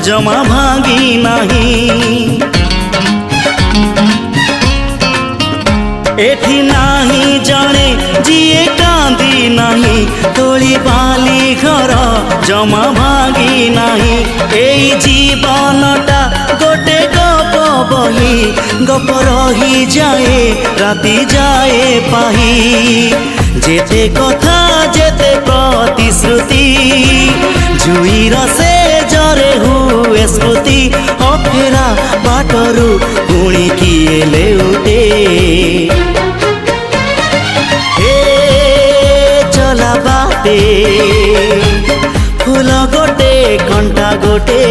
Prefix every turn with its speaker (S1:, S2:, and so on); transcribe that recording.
S1: जमा भांगी नहीं। एठी नाही जाने जिए कांदी नहीं, तोली बाली घर जमा भांगी नहीं। एई जीवनटा गोटे गप बही, गप रही जाए राति जाए पाही। जेते कथा जेते प्रतिश्रुति, जुईर से जरे हुए स्मृति। अफेरा बाटरू पुणी किए लेउटे, चला बाटे फूल गोटे कंटा गोटे।